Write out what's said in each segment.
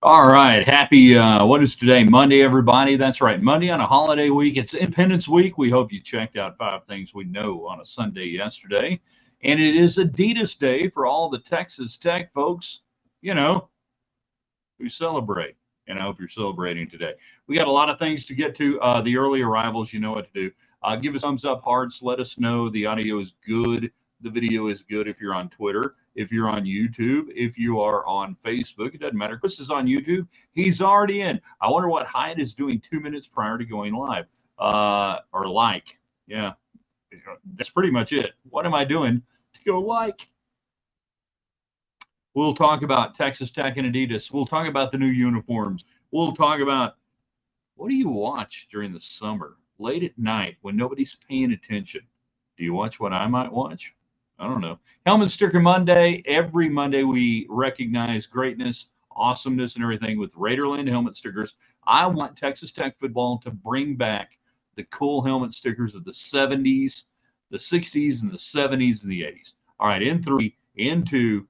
All right. Happy, what is today? Monday, everybody. That's right. Monday on a holiday week. It's Independence Week. We hope you checked out five things we know on a Sunday yesterday. And it is Adidas Day for all the Texas Tech folks, you know, who celebrate. And I hope you're celebrating today. We got a lot of things to get to. The early arrivals, you know what to do. Give us thumbs up, hearts. Let us know the audio is good. The video is good if you're on Twitter, if you're on YouTube, if you are on Facebook. It doesn't matter. Chris is on YouTube. He's already in. I wonder what Hyatt is doing 2 minutes prior to going live. Or like. Yeah, that's pretty much it. What am I doing to go like? We'll talk about Texas Tech and Adidas. We'll talk about the new uniforms. We'll talk about what do you watch during the summer, late at night when nobody's paying attention? Do you watch what I might watch? I don't know. Helmet Sticker Monday. Every Monday we recognize greatness, awesomeness, and everything with Raiderland Helmet Stickers. I want Texas Tech football to bring back the cool helmet stickers of the 70s, the 60s, and the 70s and the 80s. All right, in three, in two.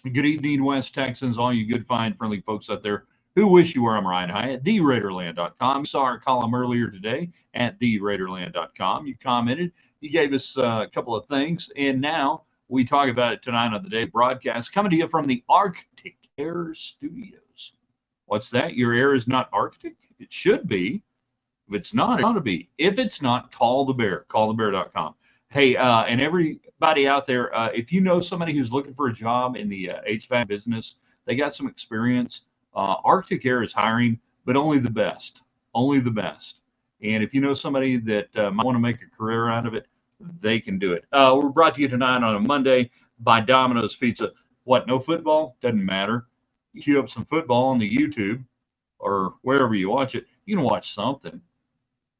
Good evening, West Texans, all you good, fine, friendly folks out there who wish you were. I'm Ryan Hyatt, TheRaiderland.com. You saw our column earlier today at TheRaiderland.com. You commented, you gave us a couple of things, and now we talk about it tonight on the day broadcast, coming to you from the Arctic Air Studios. What's that? Your air is not Arctic? It should be. If it's not, it ought to be. If it's not, call the bear, callthebear.com. Hey, and everybody out there, if you know somebody who's looking for a job in the HVAC business, they got some experience. Arctic Air is hiring, but only the best, only the best. And if you know somebody that might want to make a career out of it, they can do it. We're brought to you tonight on a Monday by Domino's Pizza. What? No football? Doesn't matter. You queue up some football on the YouTube or wherever you watch it. You can watch something,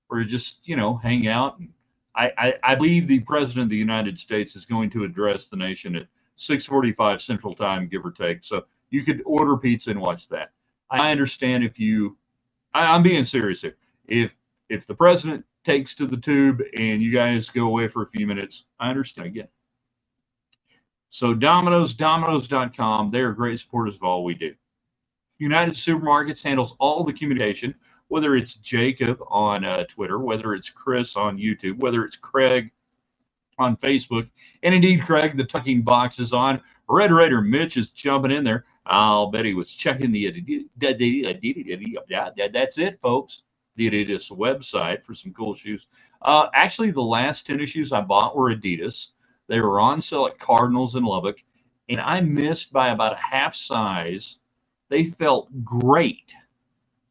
or just hang out. I believe the president of the United States is going to address the nation at 6:45 Central Time, give or take. So you could order pizza and watch that. I understand if you. I'm being serious here. If the president takes to the tube and you guys go away for a few minutes, I understand again. So Domino's.com, they are great supporters of all we do. United Supermarkets handles all the communication, whether it's Jacob on Twitter, whether it's Chris on YouTube, whether it's Craig on Facebook, and indeed, Craig, the talking box is on. Red Raider Mitch is jumping in there. I'll bet he was checking that's it, folks. The Adidas website for some cool shoes. Actually, the last tennis shoes I bought were Adidas. They were on sale at Cardinals in Lubbock, and I missed by about a half size. They felt great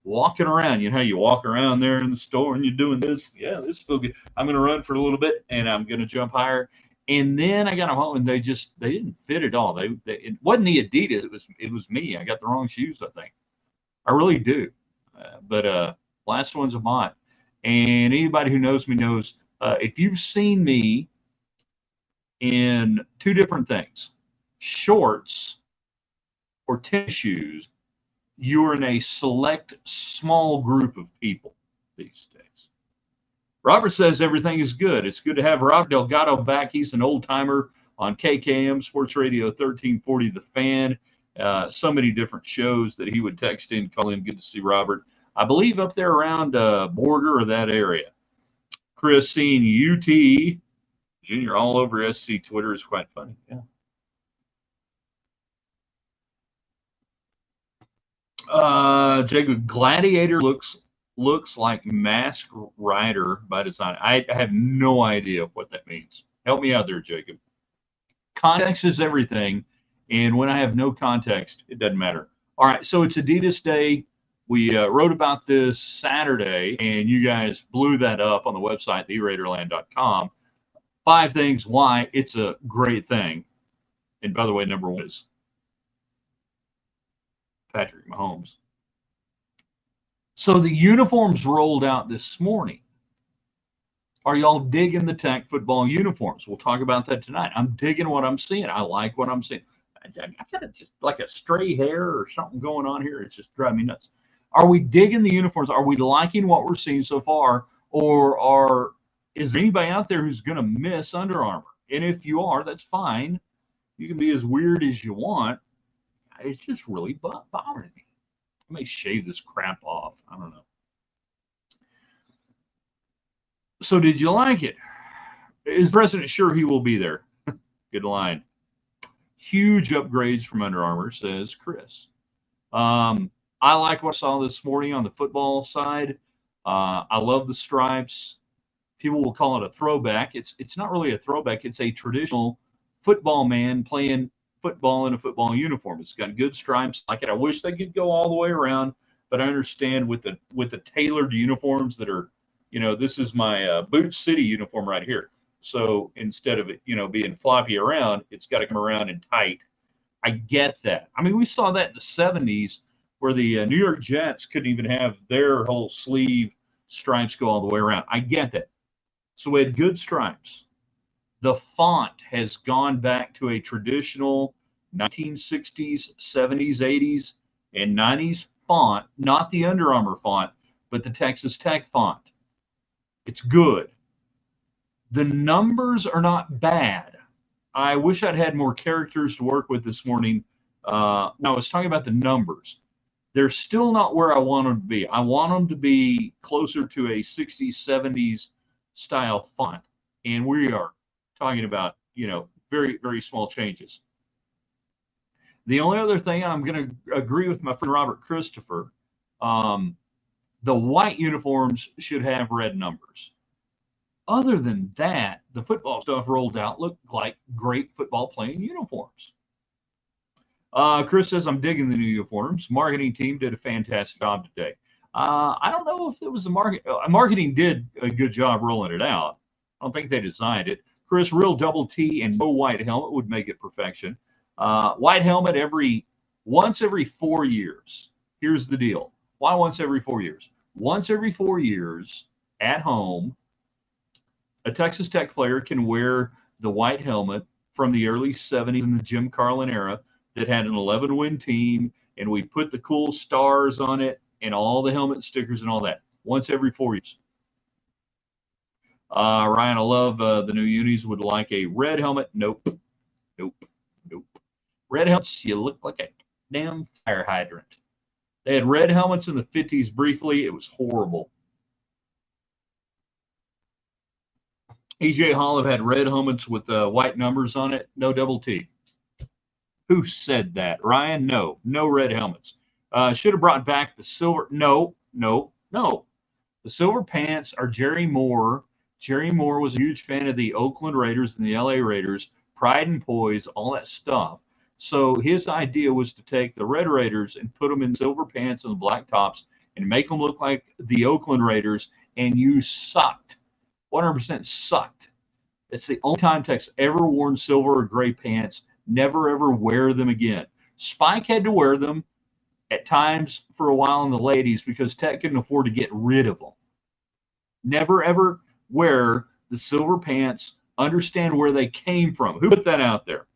walking around. You know how you walk around there in the store and you're doing this? Yeah, this feels good. I'm going to run for a little bit and I'm going to jump higher. And then I got them home and they didn't fit at all. It wasn't the Adidas. It was me. I got the wrong shoes, I think. I really do. But last one's a mine. And anybody who knows me knows if you've seen me in two different things, shorts or tennis shoes, you're in a select small group of people these days. Robert says everything is good. It's good to have Robert Delgado back. He's an old timer on KKM Sports Radio 1340 The Fan. So many different shows that he would text in, call in. Good to see Robert. I believe up there around Border or that area. Chris seeing UT Junior all over SC Twitter is quite funny. Yeah. Jacob, Gladiator looks like Mask Rider by design. I have no idea what that means. Help me out there, Jacob. Context is everything, and when I have no context, it doesn't matter. All right, so it's Adidas Day. We wrote about this Saturday, and you guys blew that up on the website, theraiderland.com. 5 things why it's a great thing. And by the way, number 1 is Patrick Mahomes. So the uniforms rolled out this morning. Are y'all digging the Tech football uniforms? We'll talk about that tonight. I'm digging what I'm seeing. I like what I'm seeing. I got just like a stray hair or something going on here. It's just driving me nuts. Are we digging the uniforms? Are we liking what we're seeing so far? Or is there anybody out there who's going to miss Under Armour? And if you are, that's fine. You can be as weird as you want. It's just really bothering me. I may shave this crap off. I don't know. So did you like it? Is the president sure he will be there? Good line. Huge upgrades from Under Armour, says Chris. I like what I saw this morning on the football side. I love the stripes. People will call it a throwback. It's not really a throwback. It's a traditional football man playing football in a football uniform. It's got good stripes. Like it. I wish they could go all the way around, but I understand with the tailored uniforms that are, this is my Boot City uniform right here. So instead of it, being floppy around, it's got to come around and tight. I get that. I mean, we saw that in the 70s where the New York Jets couldn't even have their whole sleeve stripes go all the way around. I get that. So we had good stripes. The font has gone back to a traditional 1960s, 70s, 80s, and 90s font, not the Under Armour font, but the Texas Tech font. It's good. The numbers are not bad. I wish I'd had more characters to work with this morning. I was talking about the numbers. They're still not where I want them to be. I want them to be closer to a 60s, 70s style font. And we are talking about, very, very small changes. The only other thing I'm going to agree with my friend Robert Christopher, the white uniforms should have red numbers. Other than that, the football stuff rolled out looked like great football playing uniforms. Chris says, I'm digging the new uniforms. Marketing team did a fantastic job today. I don't know if it was the marketing did a good job rolling it out. I don't think they designed it. Chris, real double T and no white helmet would make it perfection. White helmet once every 4 years. Here's the deal. Why once every 4 years? Once every 4 years at home, a Texas Tech player can wear the white helmet from the early 70s in the Jim Carlin era that had an 11-win team, and we put the cool stars on it and all the helmet stickers and all that once every 4 years. Ryan, I love the new unis. Would like a red helmet. Nope. Red helmets, you look like a damn fire hydrant. They had red helmets in the 50s briefly. It was horrible. EJ Hall have had red helmets with white numbers on it. No double T. Who said that? Ryan? No red helmets. Should have brought back the silver. No. The silver pants are Jerry Moore. Jerry Moore was a huge fan of the Oakland Raiders and the LA Raiders, pride and poise, all that stuff. So his idea was to take the Red Raiders and put them in silver pants and the black tops and make them look like the Oakland Raiders, and you sucked. 100% sucked. It's the only time Tech's ever worn silver or gray pants. Never, ever wear them again. Spike had to wear them at times for a while in the late 80s because Tech couldn't afford to get rid of them. Never, ever wear the silver pants. Understand where they came from. Who put that out there?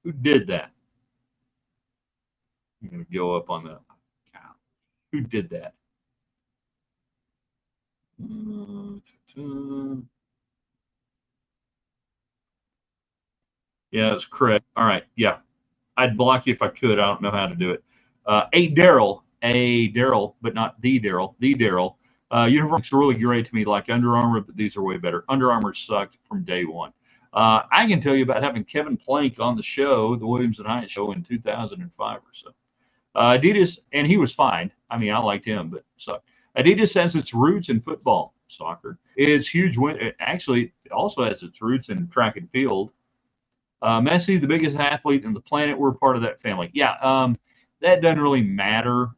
Who did that? I'm going to go up on the cow. Who did that? Yeah, that's correct. All right. Yeah. I'd block you if I could. I don't know how to do it. A Daryl, but not the Daryl. The Daryl. Uniform looks really great to me, like Under Armour, but these are way better. Under Armour sucked from day one. I can tell you about having Kevin Plank on the show, the Williams and Hyatt show in 2005 or so. Adidas, and he was fine. I mean, I liked him, but sucked. Adidas has its roots in football, soccer. It's huge. Actually, it also has its roots in track and field. Messi, the biggest athlete on the planet. We're part of that family. Yeah, that doesn't really matter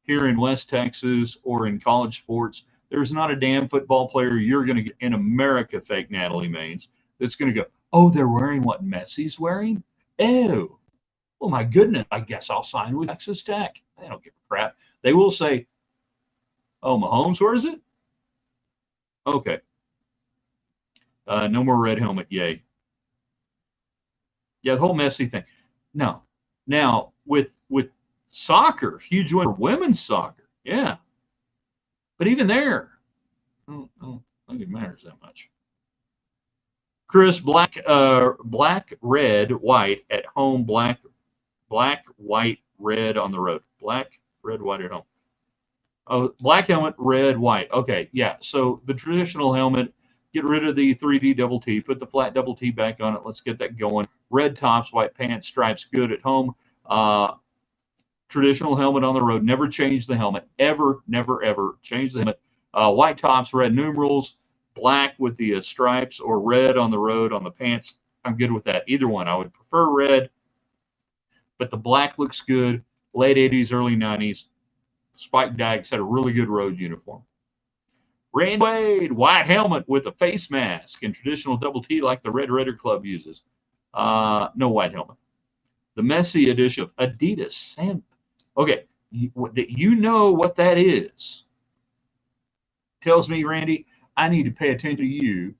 here in West Texas or in college sports. There's not a damn football player you're going to get in America, fake Natalie Maines, that's going to go, oh, they're wearing what Messi's wearing? Oh, well, my goodness, I guess I'll sign with Texas Tech. They don't give a crap. They will say, oh, Mahomes, where is it? Okay. No more red helmet, yay. Yeah, the whole Messi thing. No. Now, with soccer, huge win for women's soccer. Yeah. But even there, I don't think it matters that much. Chris, black, red, white, at home, black, Black, white, red on the road. Black, red, white at home. Oh, black helmet, red, white. Okay, yeah. So the traditional helmet, get rid of the 3D double T, put the flat double T back on it. Let's get that going. Red tops, white pants, stripes, good at home. Traditional helmet on the road. Never change the helmet. Ever, never, ever change the helmet. White tops, red numerals, black with the stripes, or red on the road on the pants. I'm good with that. Either one. I would prefer red, but the black looks good. Late 80s, early 90s. Spike Dykes had a really good road uniform. Randy Wade, white helmet with a face mask and traditional double T like the Red Raider Club uses. No white helmet. The Messi edition of Adidas Sam. Okay, you know what that is. Tells me, Randy, I need to pay attention to you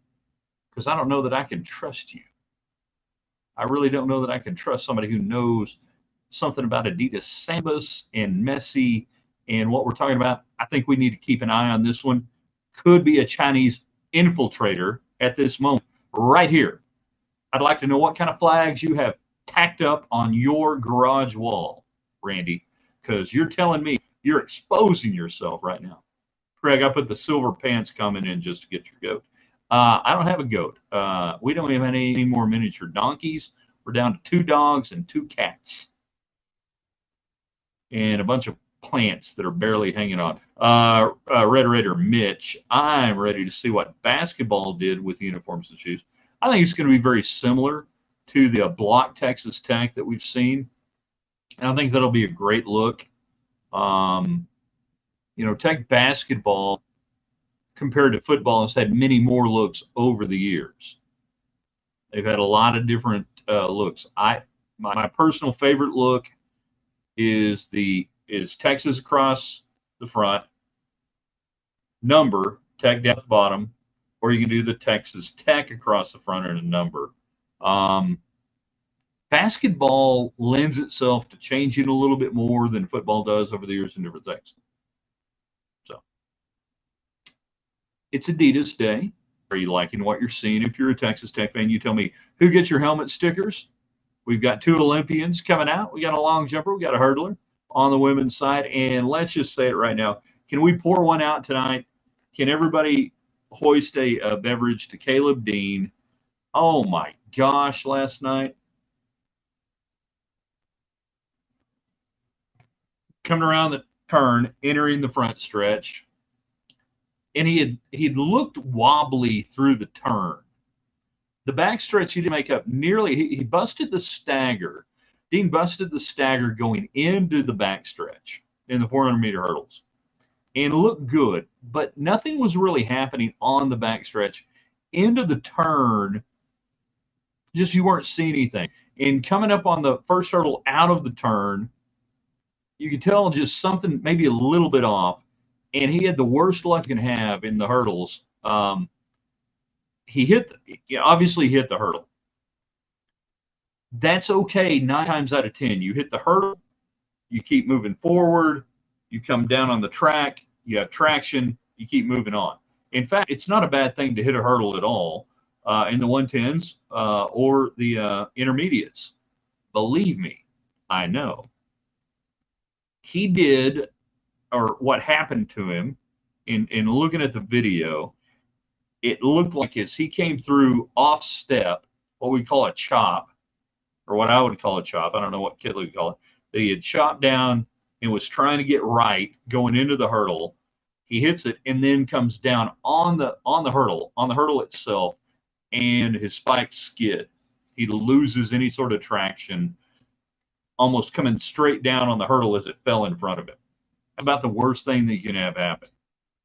because I don't know that I can trust you. I really don't know that I can trust somebody who knows something about Adidas Sambas and Messi and what we're talking about. I think we need to keep an eye on this one. Could be a Chinese infiltrator at this moment, right here. I'd like to know what kind of flags you have tacked up on your garage wall, Randy, because you're telling me you're exposing yourself right now. Craig, I put the silver pants comment in just to get your goat. I don't have a goat. We don't have any more miniature donkeys. We're down to 2 dogs and 2 cats. And a bunch of plants that are barely hanging on. Red Raider Mitch, I'm ready to see what basketball did with uniforms and shoes. I think it's going to be very similar to the block Texas Tech that we've seen. And I think that'll be a great look. Tech basketball compared to football has had many more looks over the years. They've had a lot of different looks. My personal favorite look is Texas across the front, number, Tech down at the bottom, or you can do the Texas Tech across the front and a number. Basketball lends itself to changing a little bit more than football does over the years in different things. So it's Adidas Day. Are you liking what you're seeing? If you're a Texas Tech fan, you tell me who gets your helmet stickers. We've got 2 Olympians coming out. We got a long jumper. We got a hurdler on the women's side. And let's just say it right now. Can we pour one out tonight? Can everybody hoist a beverage to Caleb Dean? Oh, my gosh, last night. Coming around the turn, entering the front stretch. And he'd looked wobbly through the turn. The backstretch he didn't make up nearly. He busted the stagger. Dean busted the stagger going into the backstretch in the 400-meter hurdles and looked good, but nothing was really happening on the backstretch. Into the turn, just you weren't seeing anything. And coming up on the first hurdle out of the turn, you could tell just something maybe a little bit off, and he had the worst luck you can have in the hurdles. He obviously hit the hurdle. That's okay 9 times out of 10. You hit the hurdle, you keep moving forward, you come down on the track, you have traction, you keep moving on. In fact, it's not a bad thing to hit a hurdle at all in the 110s or the intermediates. Believe me, I know. He did, or what happened to him in looking at the video, it looked like as he came through off step, what we call a chop, or what I would call a chop. I don't know what Kidley would call it. That he had chopped down and was trying to get right going into the hurdle. He hits it and then comes down on the hurdle itself, and his spikes skid. He loses any sort of traction, almost coming straight down on the hurdle as it fell in front of him. About the worst thing that you can have happen,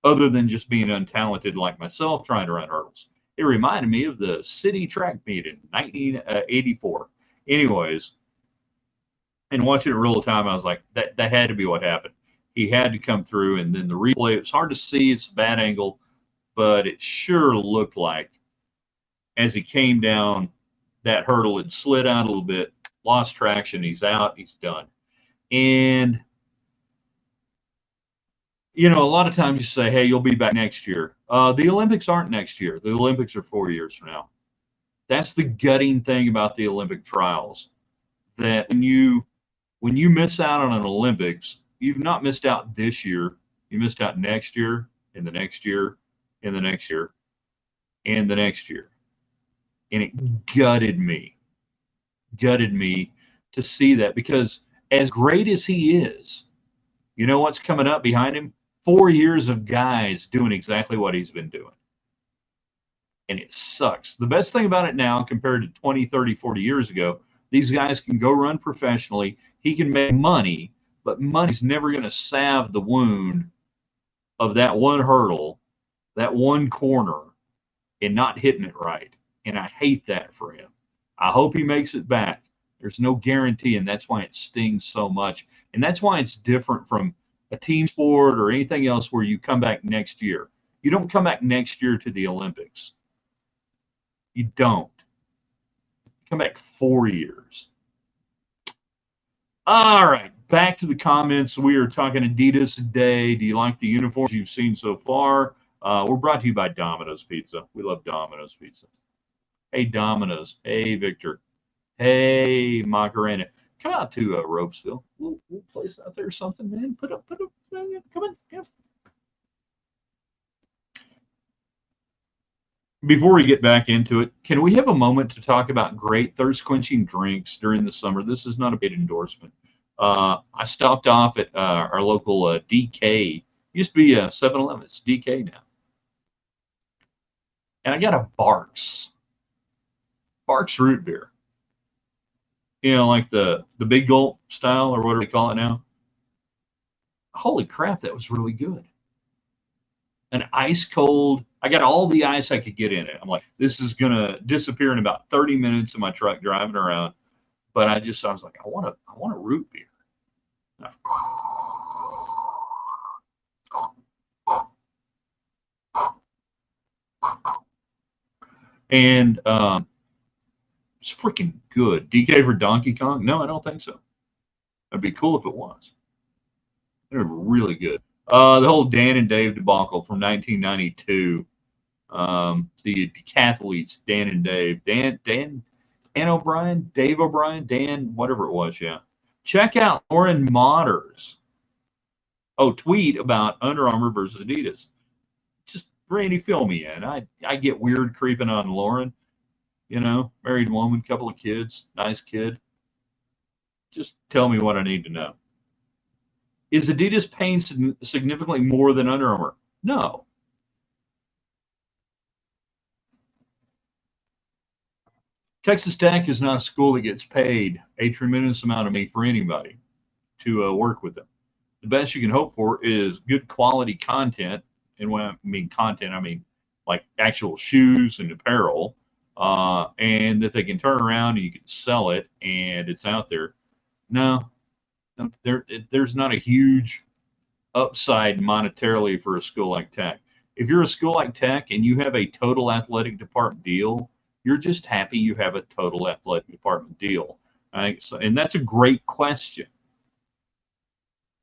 other than just being untalented like myself trying to run hurdles. It reminded me of the city track meet in 1984. Anyways, and watching it real time, I was like, that had to be what happened. He had to come through, and then the replay, it's hard to see, it's a bad angle, but it sure looked like as he came down that hurdle, it slid out a little bit, lost traction, he's out, he's done. And a lot of times you say, hey, you'll be back next year. The Olympics aren't next year. The Olympics are 4 years from now. That's the gutting thing about the Olympic trials, that when you When you miss out on an Olympics, you've not missed out this year. You missed out next year, and the next year, and the next year, and the next year. And it gutted me to see that, because as great as he is, you know what's coming up behind him? 4 years of guys doing exactly what he's been doing. And it sucks. The best thing about it now, compared to 20, 30, 40 years ago, these guys can go run professionally. He can make money, but money's never going to salve the wound of that one hurdle, that one corner, and not hitting it right. And I hate that for him. I hope he makes it back. There's no guarantee, and that's why it stings so much. And that's why it's different from a team sport or anything else where you come back next year. You don't come back next year to the Olympics. You don't. You come back 4 years. All right, back to the comments. We are talking Adidas today. Do you like the uniforms you've seen so far? We're brought to you by Domino's Pizza. We love Domino's Pizza. Hey, Domino's. Hey, Victor. Hey, Macarena. Come out to Ropesville. We'll place out there or something, man. Put up. Come on. Yeah. Before we get back into it, can we have a moment to talk about great thirst-quenching drinks during the summer? This is not a paid endorsement. I stopped off at our local DK. Used to be a 7-Eleven. It's DK now. And I got a Barks root beer. You know, like the big gulp style or whatever they call it now. Holy crap, that was really good. An ice cold. I got all the ice I could get in it. I'm like, this is gonna disappear in about 30 minutes in my truck driving around. But I was like, I want a root beer. And it's freaking good. DK for Donkey Kong? No, I don't think so. That'd be cool if it was. They're really good. The whole Dan and Dave debacle from 1992. The decathletes, Dan and Dave. Dan O'Brien, Dave O'Brien, Dan, whatever it was, yeah. Check out Lauren Motters. Oh, tweet about Under Armour versus Adidas. Just, Randy, fill me in. I get weird creeping on Lauren. You know, married woman, couple of kids, nice kid. Just tell me what I need to know. Is Adidas paying significantly more than Under Armour? No. Texas Tech is not a school that gets paid a tremendous amount of money for anybody to work with them. The best you can hope for is good quality content. And when I mean content, I mean like actual shoes and apparel, and that they can turn around and you can sell it and it's out there. No, there's not a huge upside monetarily for a school like Tech. If you're a school like Tech and you have a total athletic department deal, you're just happy you have a total athletic department deal. So, and that's a great question.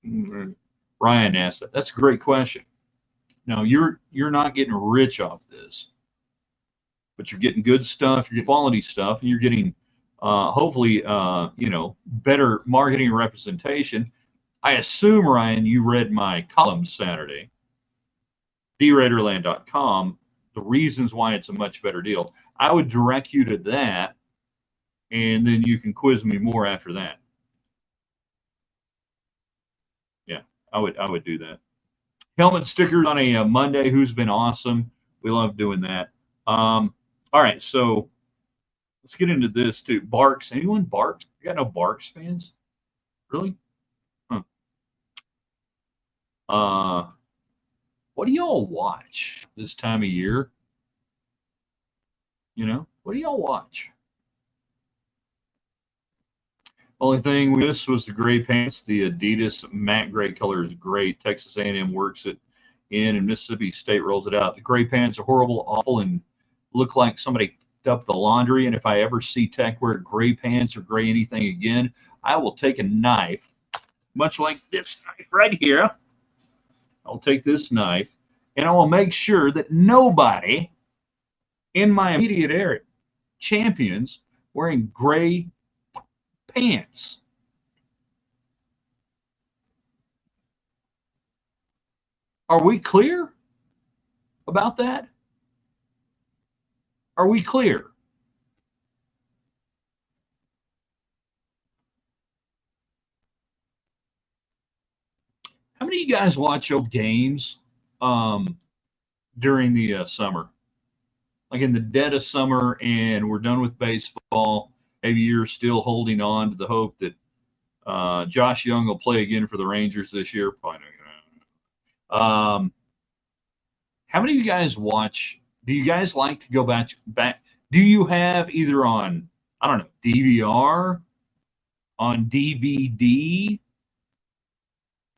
Ryan asked that. That's a great question. No, you're not getting rich off this, but you're getting good stuff, you're getting quality stuff, and you're getting hopefully better marketing and representation. I assume, Ryan, you read my column Saturday, theraiderland.com, the reasons why it's a much better deal. I would direct you to that, and then you can quiz me more after that. Yeah, I would do that. Helmet stickers on a Monday. Who's been awesome? We love doing that. All right, so let's get into this too. Barks. Anyone Barks? You got no Barks fans? Really? Huh. What do y'all watch this time of year? You know, what do y'all watch? Only thing with this was the gray pants. The Adidas matte gray color is great. Texas A&M works it in, and Mississippi State rolls it out. The gray pants are horrible, awful, and look like somebody picked up the laundry. And if I ever see Tech wear gray pants or gray anything again, I will take a knife, much like this knife right here. I'll take this knife, and I will make sure that nobody in my immediate area champions wearing gray pants. Are we clear about that? Are we clear? How many of you guys watch old games um, during the summer? Like in the dead of summer, and we're done with baseball. Maybe you're still holding on to the hope that Josh Young will play again for the Rangers this year. Probably not. How many of you guys watch? Do you guys like to go back? Do you have either on, I don't know, DVR, on DVD,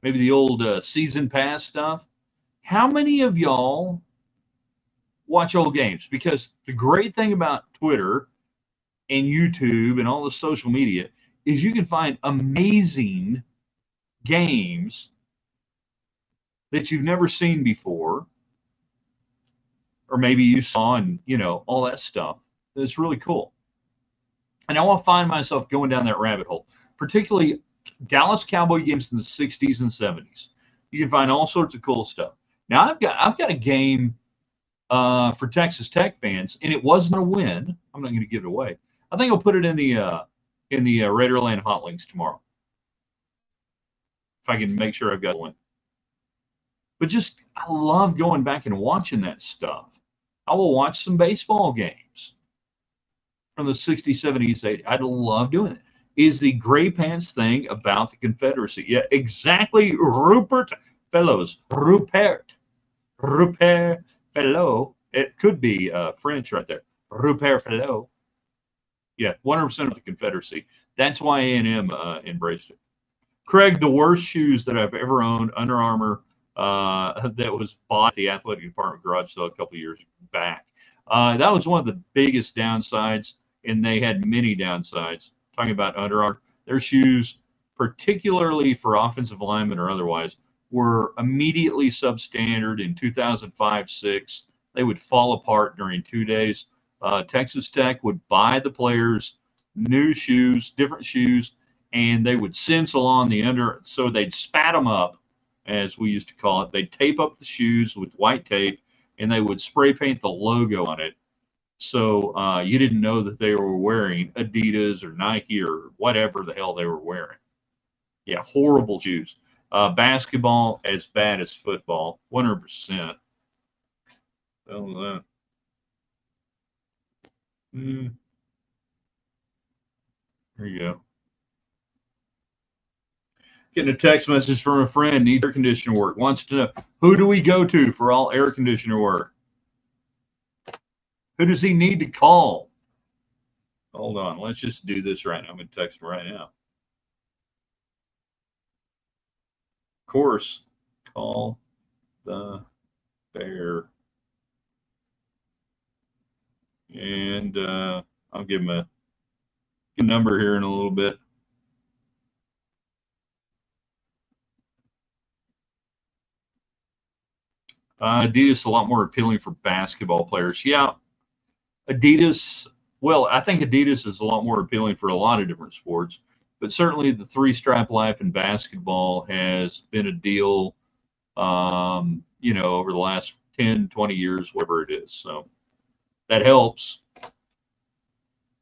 maybe the old season pass stuff? How many of y'all watch old games? Because the great thing about Twitter and YouTube and all the social media is you can find amazing games that you've never seen before, or maybe you saw, and all that stuff. It's really cool. And I want to find myself going down that rabbit hole, particularly Dallas Cowboy games in the 60s and 70s. You can find all sorts of cool stuff. Now I've got a game for Texas Tech fans, and it wasn't a win. I'm not going to give it away. I think I'll put it in the Raiderland Hot Links tomorrow, if I can make sure I've got one. But I love going back and watching that stuff. I will watch some baseball games from the 60s, 70s, 80s. I'd love doing it. Is the gray pants thing about the Confederacy? Yeah, exactly. Rupert Fellows. Rupert Fellow. It could be French right there. Rupert Fellow. Yeah, 100% of the Confederacy. That's why A&M embraced it. Craig, the worst shoes that I've ever owned, Under Armour, that was bought at the athletic department garage sale a couple of years back. That was one of the biggest downsides, and they had many downsides. Talking about Under Armour, their shoes, particularly for offensive linemen or otherwise, were immediately substandard in 2005-06. They would fall apart during 2 days. Texas Tech would buy the players new shoes, different shoes, and they would stencil on the under, so they'd spat them up, as we used to call it. They'd tape up the shoes with white tape, and they would spray paint the logo on it, so you didn't know that they were wearing Adidas or Nike or whatever the hell they were wearing. Yeah, horrible shoes. Basketball, as bad as football, 100%. So, there you go. Getting a text message from a friend, needs air conditioner work, wants to know, who do we go to for all air conditioner work? Who does he need to call? Hold on, let's just do this right now. I'm going to text him right now. Of course, call the bear. And I'll give him a number here in a little bit. Adidas is a lot more appealing for basketball players. Yeah, Adidas, well, I think Adidas is a lot more appealing for a lot of different sports, but certainly the three-stripe life in basketball has been a deal, over the last 10, 20 years, whatever it is. So that helps.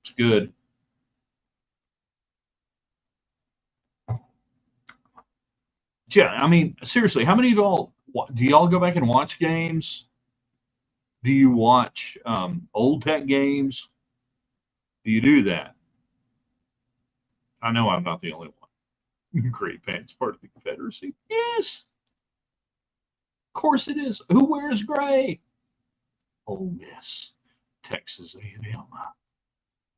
It's good. Yeah, I mean, seriously, how many of y'all do y'all go back and watch games? Do you watch old Tech games? Do you do that? I know I'm not the only one. Great pants, part of the Confederacy. Yes, of course it is. Who wears gray? Oh yes, Texas A&M,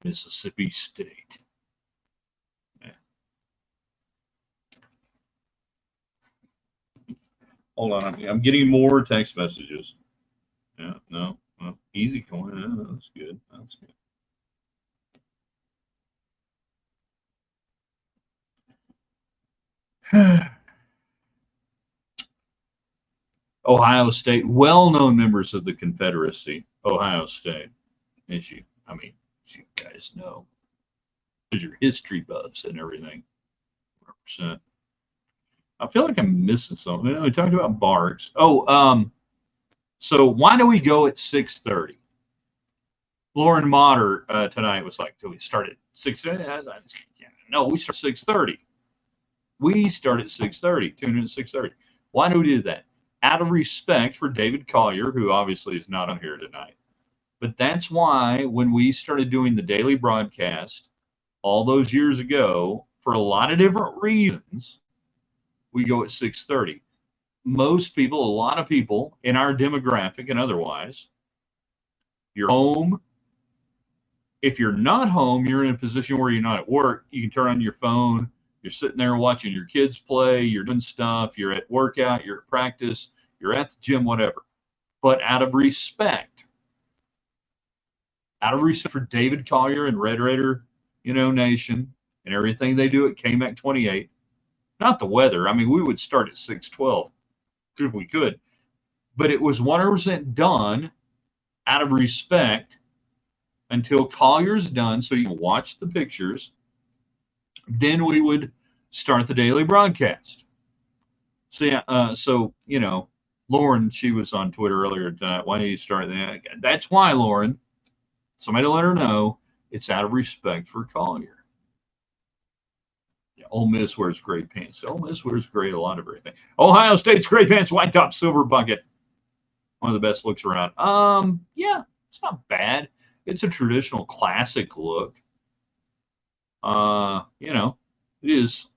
Mississippi State. Yeah. Hold on, I'm getting more text messages. Yeah, no, easy coin. Yeah, that's good. That's good. Ohio State, well-known members of the Confederacy. Ohio State, as you guys know, because you're history buffs and everything. 100%. I feel like I'm missing something. We talked about barks. Oh, so why do we go at 6:30? Lauren Motter tonight was like, "Do we start at 6:30?" Yeah, no, we start at 6:30. We start at 6:30. Tune in at 6:30. Why do we do that? Out of respect for David Collier, who obviously is not on here tonight. But that's why when we started doing the daily broadcast all those years ago, for a lot of different reasons, we go at 6:30. Most people, a lot of people in our demographic and otherwise, you're home. If you're not home, you're in a position where you're not at work. You can turn on your phone. You're sitting there watching your kids play. You're doing stuff. You're at workout. You're at practice. You're at the gym, whatever. But out of respect for David Collier and Red Raider, Nation and everything they do at KMAC 28, not the weather. I mean, we would start at 6:12 if we could, but it was 100% done out of respect until Collier's done, so you can watch the pictures. Then we would start the daily broadcast. So yeah, Lauren, she was on Twitter earlier tonight. Why don't you start that? That's why, Lauren. Somebody let her know it's out of respect for Collier. Yeah, Ole Miss wears gray pants. Ole Miss wears gray a lot of everything. Ohio State's gray pants, white top, silver bucket. One of the best looks around. Yeah, it's not bad. It's a traditional classic look. It is.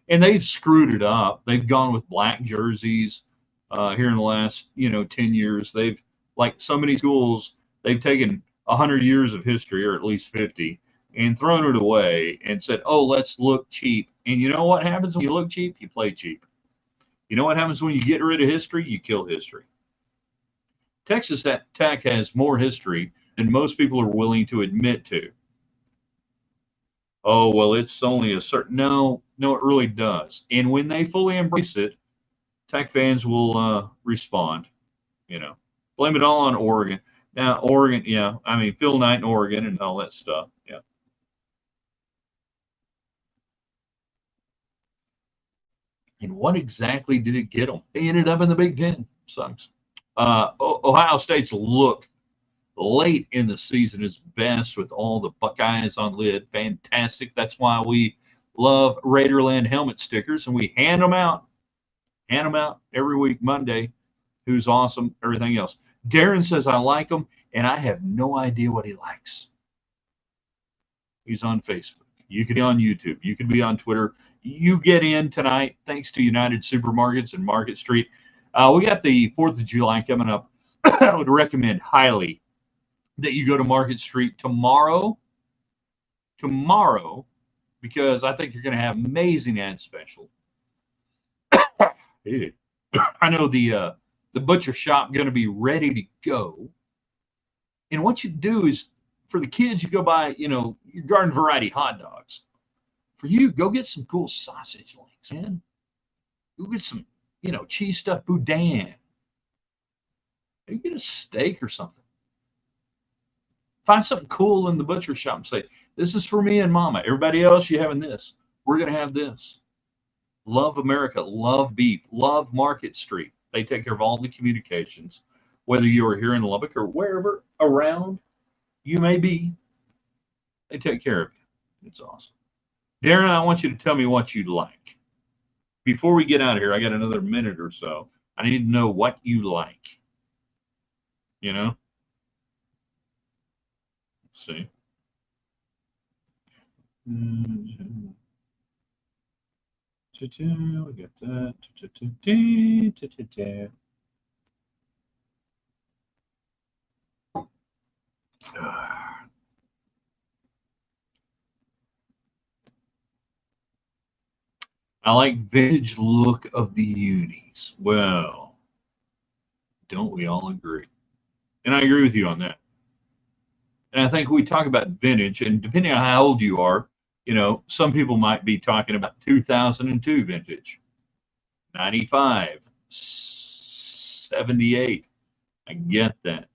And they've screwed it up. They've gone with black jerseys here in the last, 10 years. They've, like so many schools, they've taken 100 years of history, or at least 50, and thrown it away and said, oh, let's look cheap. And you know what happens when you look cheap? You play cheap. You know what happens when you get rid of history? You kill history. Texas Tech has more history than most people are willing to admit to. Oh, well, it's only a certain... No, it really does. And when they fully embrace it, Tech fans will respond. Blame it all on Oregon. Now, Oregon, yeah, I mean, Phil Knight in Oregon and all that stuff. Yeah. And what exactly did it get them? They ended up in the Big Ten. Sucks. Ohio State's look late in the season is best with all the Buckeyes on lid. Fantastic. That's why we love Raiderland Helmet Stickers, and we hand them out every week, Monday. Who's awesome, everything else. Darren says, I like them, and I have no idea what he likes. He's on Facebook. You could be on YouTube. You could be on Twitter. You get in tonight, thanks to United Supermarkets and Market Street. We got the 4th of July coming up. I would recommend highly that you go to Market Street tomorrow, because I think you're going to have amazing ad special. I know the butcher shop going to be ready to go. And what you do is, for the kids, you go buy, your garden variety hot dogs. For you, go get some cool sausage links, man. Go get some, cheese stuffed boudin. Maybe get a steak or something. Find something cool in the butcher shop and say, this is for me and Mama. Everybody else, you having this. We're going to have this. Love America. Love beef. Love Market Street. They take care of all the communications, whether you are here in Lubbock or wherever around you may be. They take care of you. It's awesome. Darren, I want you to tell me what you like. Before we get out of here, I got another minute or so. I need to know what you like. Let's see. We got that. I like vintage look of the unis. Well, don't we all agree? And I agree with you on that. And I think we talk about vintage, and depending on how old you are, some people might be talking about 2002 vintage, 95, 78. I get that.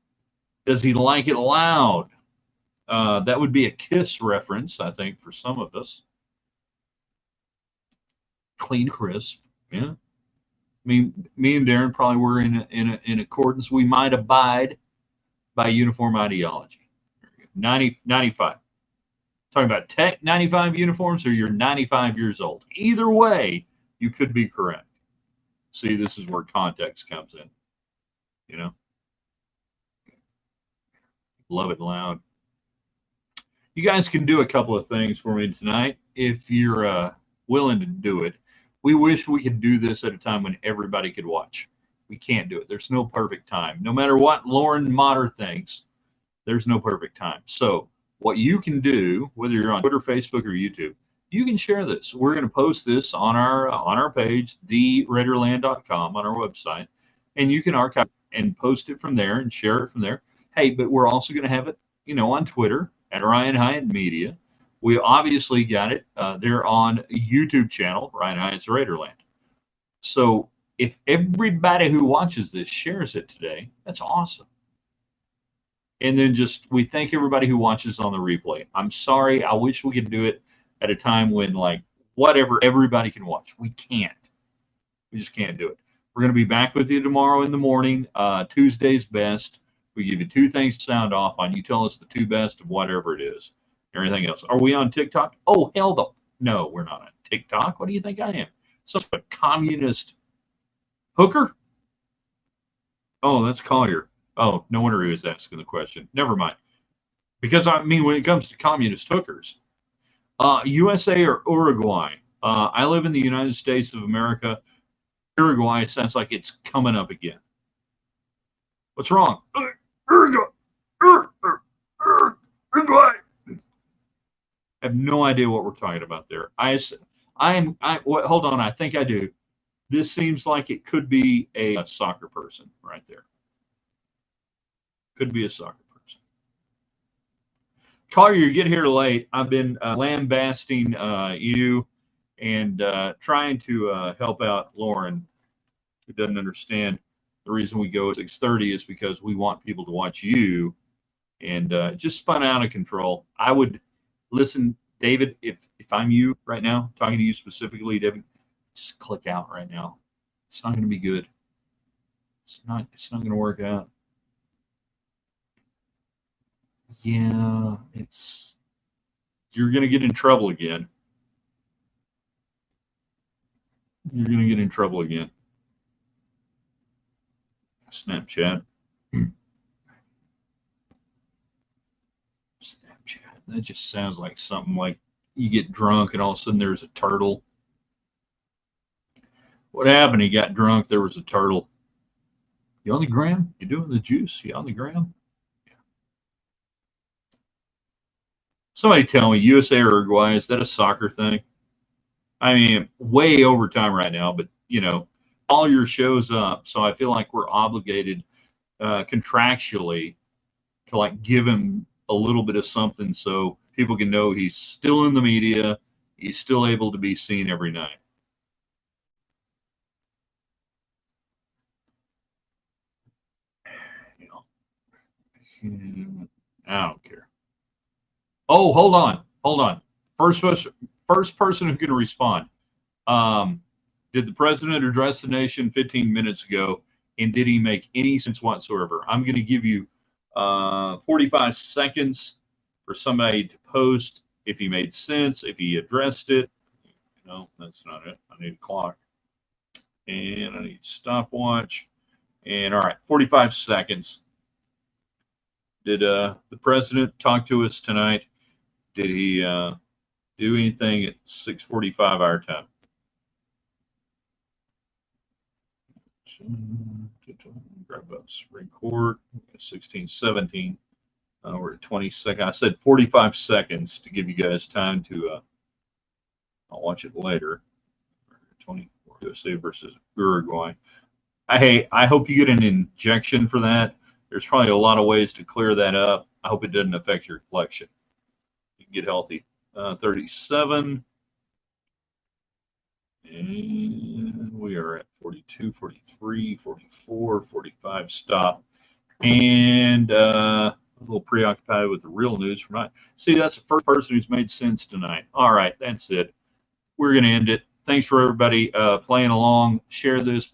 Does he like it loud? That would be a Kiss reference, I think, for some of us. Clean, crisp, Yeah. Me and Darren probably were in accordance. We might abide by uniform ideology. 90, 95. Talking about Tech 95 uniforms, or you're 95 years old. Either way, you could be correct. See, this is where context comes in. You know, love it loud. You guys can do a couple of things for me tonight if you're willing to do it. We wish we could do this at a time when everybody could watch. We can't do it. There's no perfect time. No matter what Lauren Motter thinks, there's no perfect time. So what you can do, whether you're on Twitter, Facebook, or YouTube, you can share this. We're going to post this on our page, theraiderland.com, on our website, and you can archive and post it from there and share it from there. Hey, but we're also going to have it, on Twitter at Ryan Hyatt Media. We obviously got it there on YouTube channel, Ryan Hyatt's Raiderland. So if everybody who watches this shares it today, that's awesome. And then we thank everybody who watches on the replay. I'm sorry. I wish we could do it at a time when, whatever, everybody can watch. We can't. We just can't do it. We're going to be back with you tomorrow in the morning. Tuesday's best. We give you 2 things to sound off on. You tell us the 2 best of whatever it is. Everything else. Are we on TikTok? Oh, hell no, we're not on TikTok. What do you think I am? Some sort of communist hooker? Oh, that's Collier. Oh, no wonder he was asking the question. Never mind. Because, when it comes to communist hookers, USA or Uruguay? I live in the United States of America. Uruguay sounds like it's coming up again. What's wrong? Uruguay. Uruguay. I have no idea what we're talking about there. Hold on. I think I do. This seems like it could be a soccer person right there. Could be a soccer person. Collier, you get here late. I've been lambasting you and trying to help out Lauren, who doesn't understand the reason we go at 6:30 is because we want people to watch you, and just spun out of control. I would listen, David, if I'm you right now, talking to you specifically, David, just click out right now. It's not going to be good. It's not going to work out. Yeah, you're going to get in trouble again. You're going to get in trouble again. Snapchat. That just sounds like something like you get drunk and all of a sudden there's a turtle. What happened? He got drunk. There was a turtle. You on the gram? You doing the juice? You on the gram? Yeah. Somebody tell me, USA or Uruguay, is that a soccer thing? I mean, way over time right now, but all your shows up, so I feel like we're obligated contractually to give him a little bit of something so people can know he's still in the media, he's still able to be seen every night. I don't care. Oh, hold on. First person who can respond. Did the president address the nation 15 minutes ago, and did he make any sense whatsoever? I'm going to give you 45 seconds for somebody to post if he made sense, if he addressed it. No, that's not it. I need a clock. And I need a stopwatch. And all right, 45 seconds. Did the president talk to us tonight? Did he do anything at 6:45 our time? Grab us record 16:17. We're at 20 seconds. I said 45 seconds to give you guys time to. I'll watch it later. 24 USA versus Uruguay. I hope you get an injection for that. There's probably a lot of ways to clear that up. I hope it doesn't affect your collection. You can get healthy. 37. And we are at 42, 43, 44, 45. Stop. And a little preoccupied with the real news from tonight. See, that's the first person who's made sense tonight. All right, that's it. We're going to end it. Thanks for everybody playing along. Share this